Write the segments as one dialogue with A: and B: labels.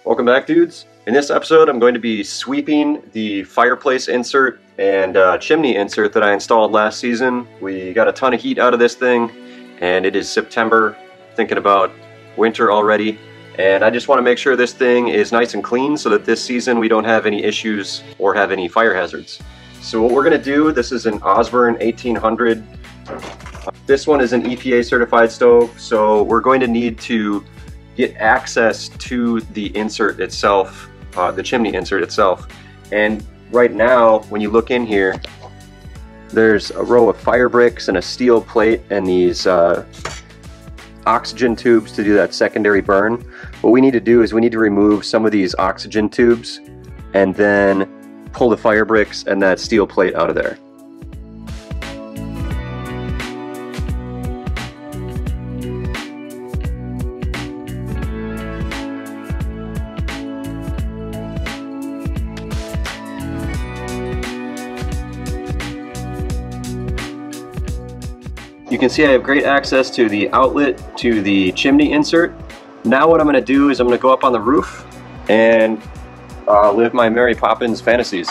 A: Welcome back, dudes. In this episode, I'm going to be sweeping the fireplace insert and chimney insert that I installed last season. We got a ton of heat out of this thing, and it is September, thinking about winter already. And I just want to make sure this thing is nice and clean so that this season we don't have any issues or have any fire hazards. So what we're going to do, this is an Osburn 1800. This one is an EPA certified stove, so we're going to need to get access to the insert itself, the chimney insert itself. And right now, when you look in here, there's a row of fire bricks and a steel plate and these oxygen tubes to do that secondary burn. What we need to do is we need to remove some of these oxygen tubes and then pull the fire bricks and that steel plate out of there. You can see I have great access to the outlet to the chimney insert. Now what I'm going to do is I'm going to go up on the roof and live my Mary Poppins fantasies.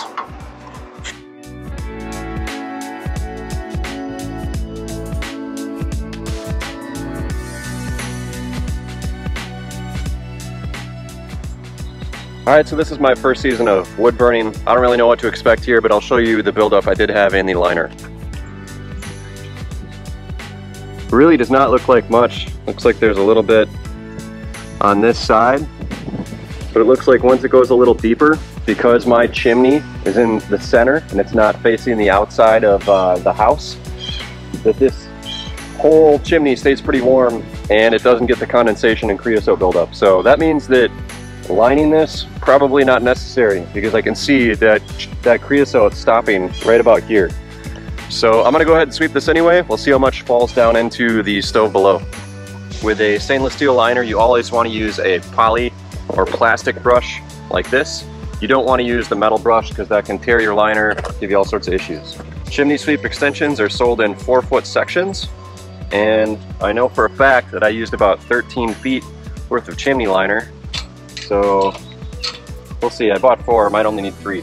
A: Alright, so this is my first season of wood burning. I don't really know what to expect here, but I'll show you the buildup I did have in the liner. Really does not look like much. Looks like there's a little bit on this side, but it looks like once it goes a little deeper, because my chimney is in the center and it's not facing the outside of the house, that this whole chimney stays pretty warm and it doesn't get the condensation and creosote buildup. So that means that lining this, probably not necessary, because I can see that creosote stopping right about here. So I'm going to go ahead and sweep this anyway. We'll see how much falls down into the stove below. With a stainless steel liner, you always want to use a poly or plastic brush like this. You don't want to use the metal brush because that can tear your liner, give you all sorts of issues. Chimney sweep extensions are sold in 4-foot sections, and I know for a fact that I used about 13 feet worth of chimney liner. So we'll see. I bought 4, might only need 3.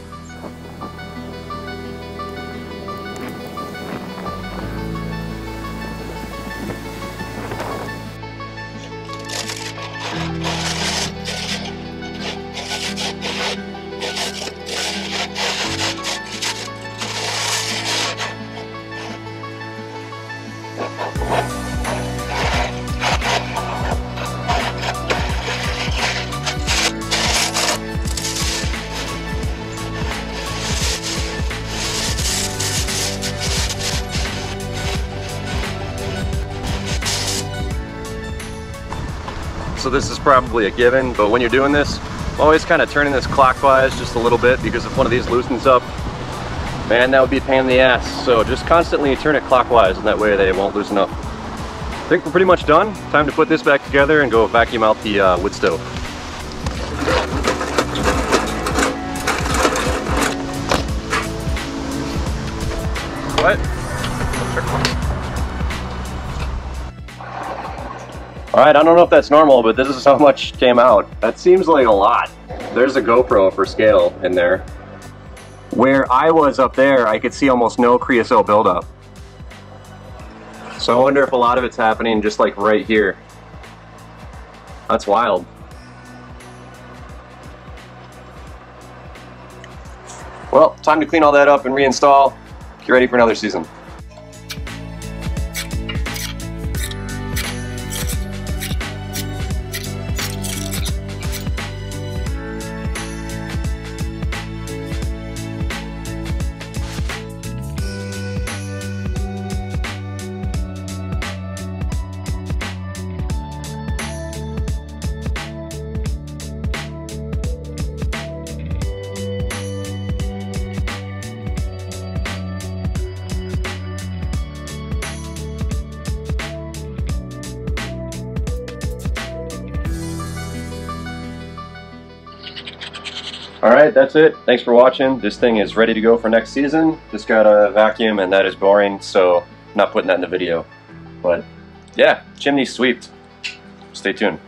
A: So this is probably a given, but when you're doing this, always kind of turning this clockwise just a little bit, because if one of these loosens up, man, that would be a pain in the ass. So just constantly turn it clockwise, and that way they won't loosen up. I think we're pretty much done. Time to put this back together and go vacuum out the wood stove. What? Alright, I don't know if that's normal, but this is how much came out. That seems like a lot. There's a GoPro for scale in there. Where I was up there, I could see almost no creosote buildup. So I wonder if a lot of it's happening just like right here. That's wild. Well, time to clean all that up and reinstall. Get ready for another season. Alright, that's it. Thanks for watching. This thing is ready to go for next season. Just got a vacuum and that is boring, so I'm not putting that in the video. But yeah, chimney sweeped. Stay tuned.